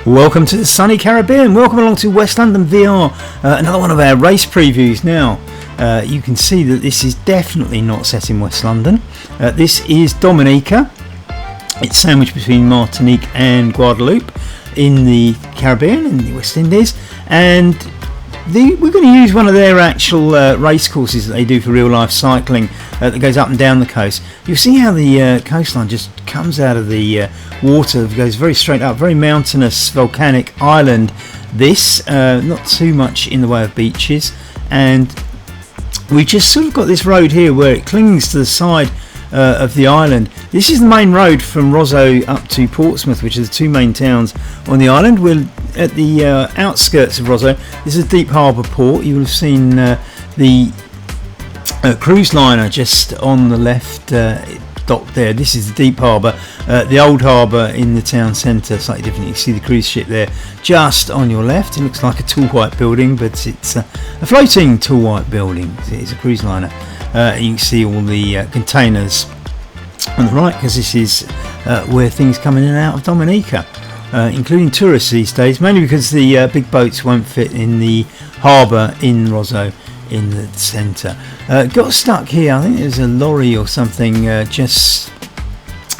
Welcome to the sunny Caribbean. Welcome along to West London VR. Another one of our race previews now. You can see that this is definitely not set in West London. This is Dominica. It's sandwiched between Martinique and Guadeloupe in the Caribbean, in the West Indies. And we're going to use one of their actual race courses that they do for real life cycling that goes up and down the coast. You'll see how the coastline just comes out of the water, goes very straight up, very mountainous volcanic island. This, not too much in the way of beaches, and we just sort of got this road here where it clings to the side of the island. This is the main road from Roseau up to Portsmouth, which are the two main towns on the island. We're at the outskirts of Roseau. This is a deep harbour port. You will have seen the cruise liner just on the left dock there. This is the deep harbour. The old harbour in the town centre, slightly different. You can see the cruise ship there just on your left. It looks like a tall white building, but it's a floating tall white building. It's a cruise liner. You can see all the containers on the right, because this is where things come in and out of Dominica, including tourists these days, mainly because the big boats won't fit in the harbour in Roseau in the centre. Got stuck here. I think there's a lorry or something just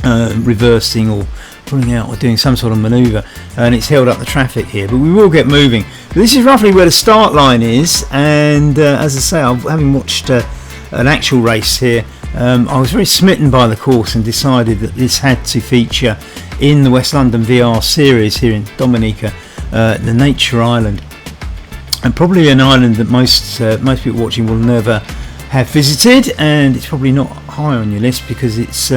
reversing or pulling out or doing some sort of manoeuvre, and it's held up the traffic here, but we will get moving. But this is roughly where the start line is, and as I say, having watched an actual race here, I was very smitten by the course and decided that this had to feature in the West London VR series here in Dominica, the Nature Island, and probably an island that most people watching will never have visited, and it's probably not high on your list because it's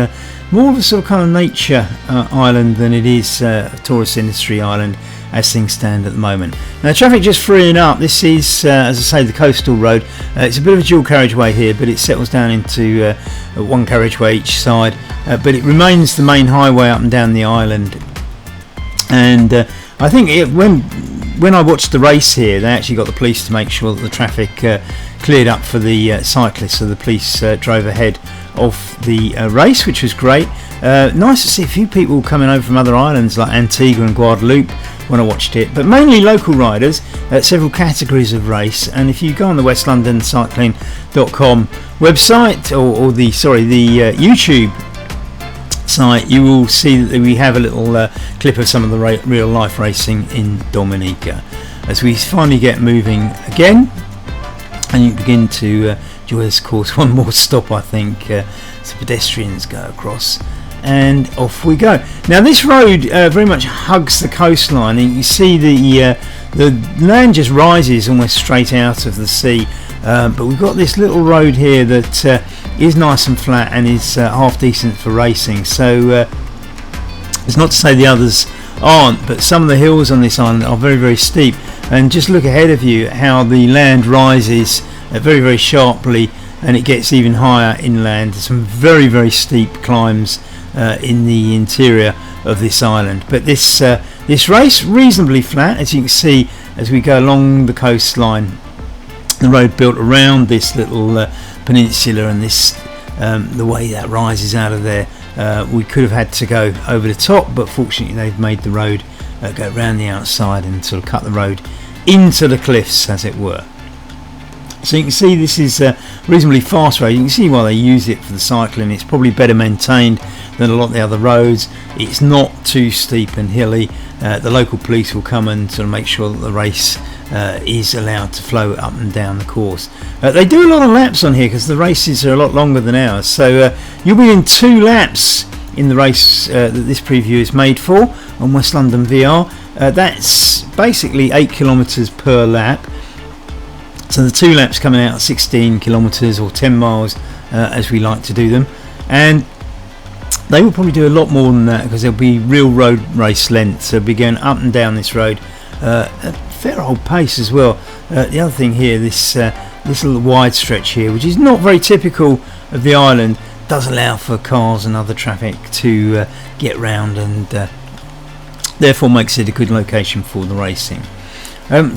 more of a sort of kind of nature island than it is a tourist industry island as things stand at the moment. Now, traffic just freeing up. This is, as I say, the coastal road. It's a bit of a dual carriageway here, but it settles down into one carriageway each side, but it remains the main highway up and down the island. And I think when I watched the race here, they actually got the police to make sure that the traffic cleared up for the cyclists, so the police drove ahead of the race, which was great. Nice to see a few people coming over from other islands like Antigua and Guadeloupe when I watched it, but mainly local riders, several categories of race. And if you go on the westlondoncycling.com website or the YouTube site, you will see that we have a little clip of some of the real life racing in Dominica as we finally get moving again, and you begin to enjoy this course. One more stop, I think, so pedestrians go across, and off we go. Now, this road very much hugs the coastline, and you can see the land just rises almost straight out of the sea, but we've got this little road here that is nice and flat and is half decent for racing. So it's not to say the others aren't, but some of the hills on this island are very, very steep, and just look ahead of you how the land rises very, very sharply, and it gets even higher inland. Some very, very steep climbs in the interior of this island, but this race reasonably flat, as you can see as we go along the coastline. The road built around this little peninsula, and this the way that rises out of there, we could have had to go over the top, but fortunately they've made the road go around the outside and sort of cut the road into the cliffs, as it were. So you can see this is a reasonably fast road. You can see why they use it for the cycling. It's probably better maintained than a lot of the other roads. It's not too steep and hilly. The local police will come and sort of make sure that the race is allowed to flow up and down the course. They do a lot of laps on here because the races are a lot longer than ours. So you'll be in 2 laps in the race that this preview is made for on West London VR. That's basically 8 kilometres per lap. So the 2 laps coming out at 16 kilometres or 10 miles as we like to do them. And they will probably do a lot more than that because there'll be real road race length. So they'll be going up and down this road at a fair old pace as well. The other thing here, this little wide stretch here, which is not very typical of the island, does allow for cars and other traffic to get round, and therefore makes it a good location for the racing.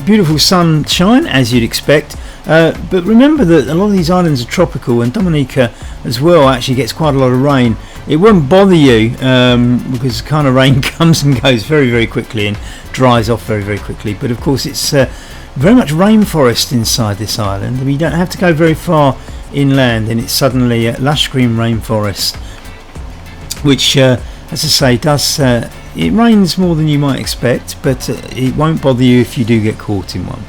Beautiful sunshine, as you'd expect, but remember that a lot of these islands are tropical, and Dominica as well actually gets quite a lot of rain. it won't bother you because the kind of rain comes and goes very, very quickly and dries off very, very quickly. But of course, it's very much rainforest inside this island. We don't have to go very far inland, and it's suddenly lush green rainforest, which, as I say, does it rains more than you might expect, but it won't bother you if you do get caught in one.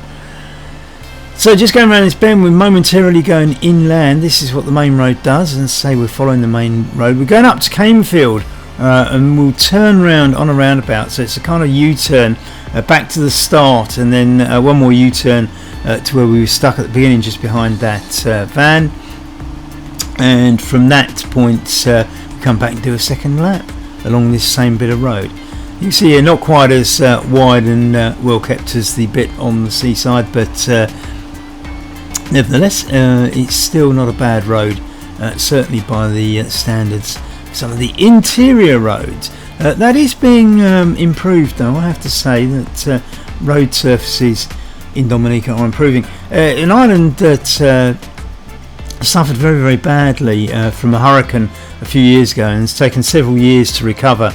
So just going around this bend, we're momentarily going inland. This is what the main road does, and say we're following the main road. We're going up to Canefield, and we'll turn round on a roundabout, so it's a kind of U-turn back to the start, and then one more U-turn to where we were stuck at the beginning, just behind that van, and from that point we come back and do a second lap along this same bit of road. You can see here, not quite as wide and well kept as the bit on the seaside, but nevertheless, it's still not a bad road, certainly by the standards of some of the interior roads. That is being improved, though. I have to say that road surfaces in Dominica are improving. An island that suffered very, very badly from a hurricane a few years ago, and it's taken several years to recover.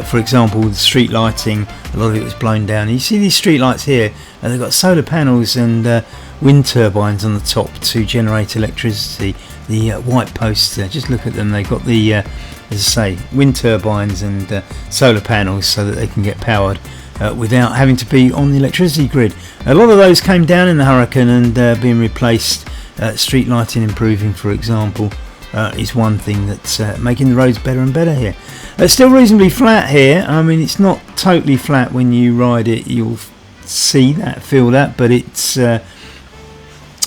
For example, the street lighting, a lot of it was blown down. You see these street lights here, they've got solar panels and wind turbines on the top to generate electricity. The white posts there, just look at them, they've got the, as I say, wind turbines and solar panels so that they can get powered without having to be on the electricity grid. A lot of those came down in the hurricane and being replaced. Street lighting improving, for example, is one thing that's making the roads better and better here. It's still reasonably flat here. I mean, it's not totally flat. When you ride it, you'll see that, feel that, but it's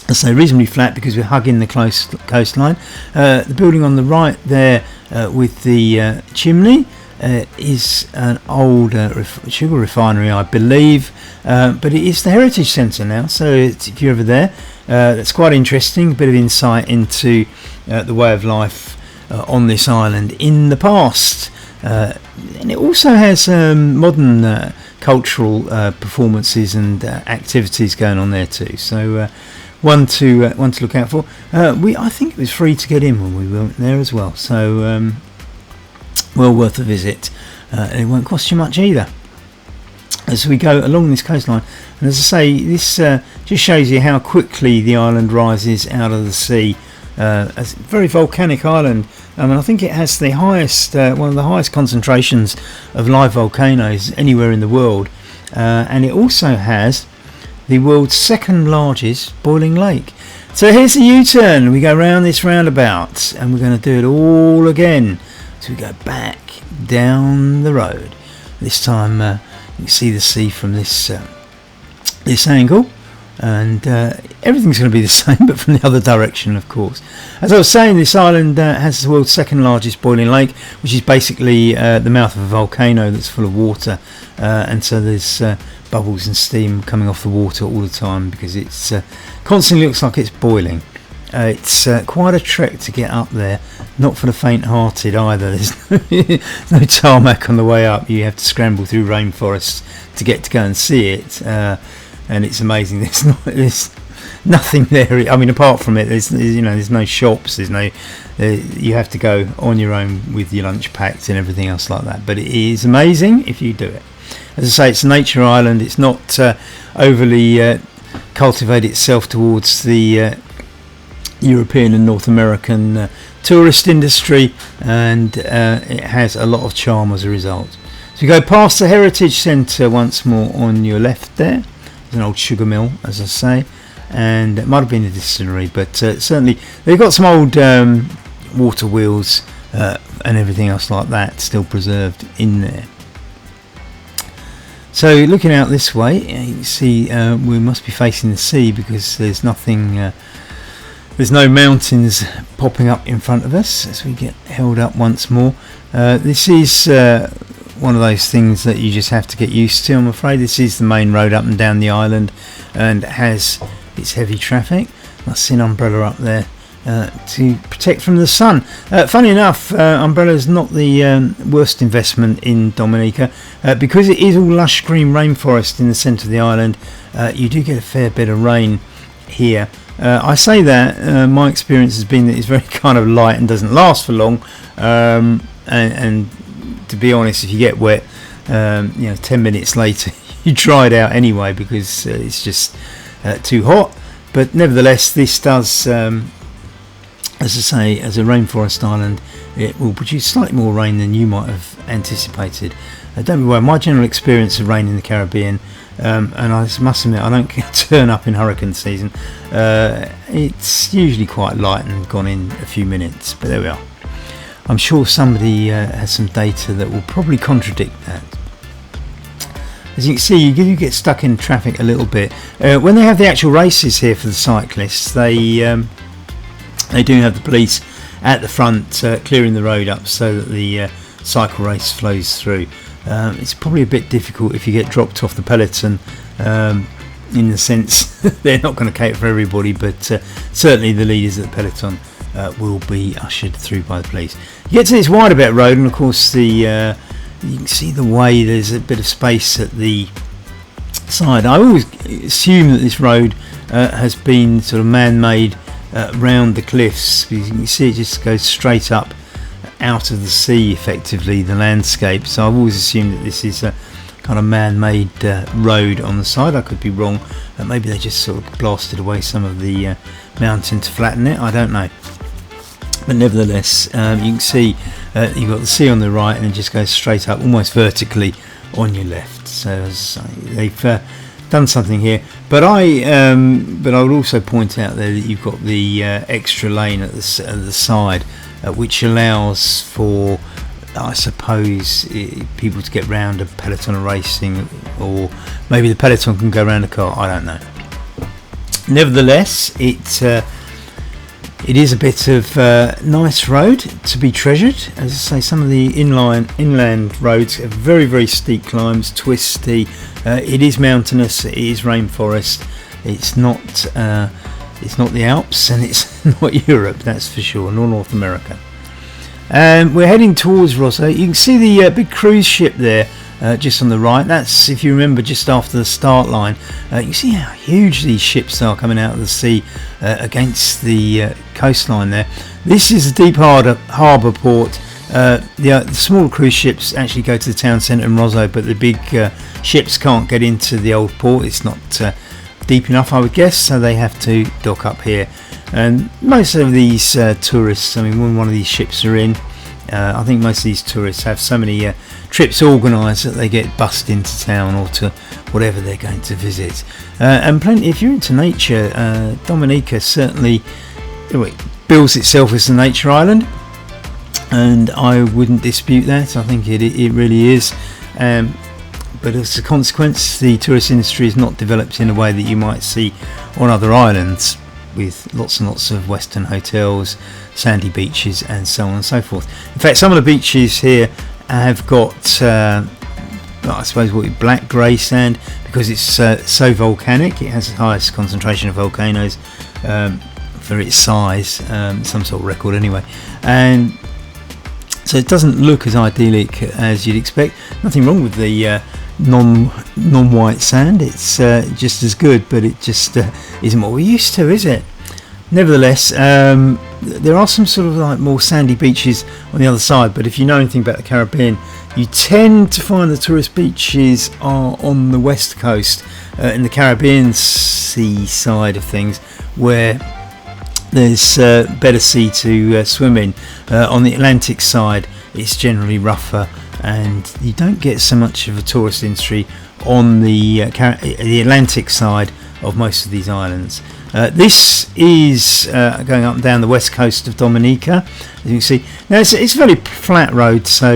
I say reasonably flat because we're hugging the coastline. The building on the right there with the chimney is an old sugar refinery, I believe, but it is the Heritage Centre now, so if you're ever there, that's quite interesting, a bit of insight into the way of life on this island in the past. And it also has modern cultural performances and activities going on there too, so one to look out for. I think it was free to get in when we went there as well, so well worth a visit, and it won't cost you much either as we go along this coastline. And as I say, this just shows you how quickly the island rises out of the sea. It's a very volcanic island. I think it has the highest, one of the highest concentrations of live volcanoes anywhere in the world, and it also has the world's second largest boiling lake. So here's the U-turn. We go round this roundabout, and we're going to do it all again. So we go back down the road. This time you can see the sea from this angle, and everything's going to be the same, but from the other direction, of course. As I was saying, this island has the world's second largest boiling lake, which is basically the mouth of a volcano that's full of water, and so there's bubbles and steam coming off the water all the time because it's constantly looks like it's boiling. It's quite a trek to get up there, not for the faint-hearted either. There's no tarmac on the way up. You have to scramble through rainforests to get to go and see it, and it's amazing. There's nothing there. I mean, apart from it, there's no shops. You have to go on your own with your lunch packed and everything else like that. But it is amazing if you do it. As I say, it's a nature island. It's not overly cultivated itself towards the European and North American tourist industry, and it has a lot of charm as a result. So you go past the Heritage Centre once more on your left there. There's an old sugar mill, as I say, and it might have been a distillery, but certainly they've got some old water wheels and everything else like that still preserved in there. So looking out this way, you can see we must be facing the sea because there's nothing. There's no mountains popping up in front of us as we get held up once more. This is one of those things that you just have to get used to, I'm afraid. This is the main road up and down the island, and it has its heavy traffic. I see an umbrella up there to protect from the sun. Funny enough, umbrella is not the worst investment in Dominica. Because it is all lush green rainforest in the centre of the island, you do get a fair bit of rain here. I say that my experience has been that it's very kind of light and doesn't last for long, and to be honest, if you get wet, 10 minutes later you dry it out anyway, because it's just too hot. But nevertheless, this does, as I say, as a rainforest island, it will produce slightly more rain than you might have anticipated. Don't be worried, my general experience of rain in the Caribbean, and I must admit I don't turn up in hurricane season, it's usually quite light and gone in a few minutes, but there we are. I'm sure somebody has some data that will probably contradict that. As you can see, you get stuck in traffic a little bit. When they have the actual races here for the cyclists, they do have the police at the front clearing the road up so that the cycle race flows through. It's probably a bit difficult if you get dropped off the peloton, in the sense they're not going to cater for everybody, but certainly the leaders at the peloton will be ushered through by the police. You get to this wider bit of road, and of course you can see the way there's a bit of space at the side. I always assume that this road has been sort of man-made round the cliffs, because you can see it just goes straight up out of the sea, effectively, the landscape. So I've always assumed that this is a kind of man-made road on the side. I could be wrong. Maybe they just sort of blasted away some of the mountain to flatten it, I don't know. But nevertheless, you can see you've got the sea on the right, and it just goes straight up, almost vertically, on your left. So they've done something here. But I would also point out there that you've got the extra lane at the side, which allows for, I suppose, people to get round a peloton of racing, or maybe the peloton can go round a car. I don't know. Nevertheless, it is a bit of nice road to be treasured. As I say, some of the inland roads have very, very steep climbs, twisty. It is mountainous. It is rainforest. It's not the Alps, and it's not Europe, that's for sure, nor North America. And we're heading towards Rosso. You can see the big cruise ship there, just on the right. That's, if you remember, just after the start line. You can see how huge these ships are coming out of the sea against the coastline there. This is a deep harbour port. The smaller cruise ships actually go to the town centre in Rosso, but the big ships can't get into the old port. It's not deep enough, I would guess, so they have to dock up here. And most of these tourists, I mean, when one of these ships are in, I think most of these tourists have so many trips organised that they get bussed into town or to whatever they're going to visit. And plenty, if you're into nature, Dominica certainly bills itself as a nature island, and I wouldn't dispute that. I think it really is. But as a consequence, the tourist industry is not developed in a way that you might see on other islands, with lots and lots of western hotels, sandy beaches, and so on and so forth. In fact, some of the beaches here have got, I suppose, black grey sand, because it's so volcanic. It has the highest concentration of volcanoes for its size, some sort of record anyway, and so it doesn't look as idyllic as you'd expect. Nothing wrong with the non-white sand. It's just as good, but it just isn't what we're used to, is it? Nevertheless, there are some sort of like more sandy beaches on the other side, but if you know anything about the Caribbean, you tend to find the tourist beaches are on the west coast, in the Caribbean sea side of things, where there's better sea to swim in. On the Atlantic side, it's generally rougher, and you don't get so much of a tourist industry on the Atlantic side of most of these islands. This is going up and down the west coast of Dominica, as you can see. Now it's a very flat road, so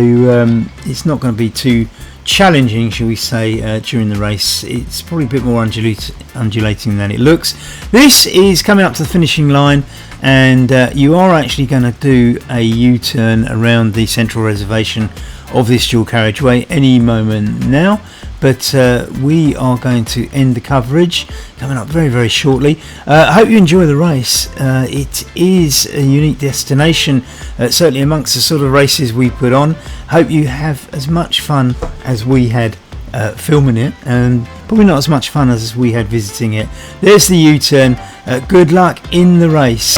it's not going to be too challenging, shall we say, during the race. It's probably a bit more undulating than it looks. This is coming up to the finishing line, and you are actually going to do a U-turn around the central reservation of this dual carriageway any moment now, but we are going to end the coverage coming up very, very shortly. I hope you enjoy the race. It is a unique destination, certainly amongst the sort of races we put on. Hope you have as much fun as we had filming it, and probably not as much fun as we had visiting it. There's the U-turn. Good luck in the race.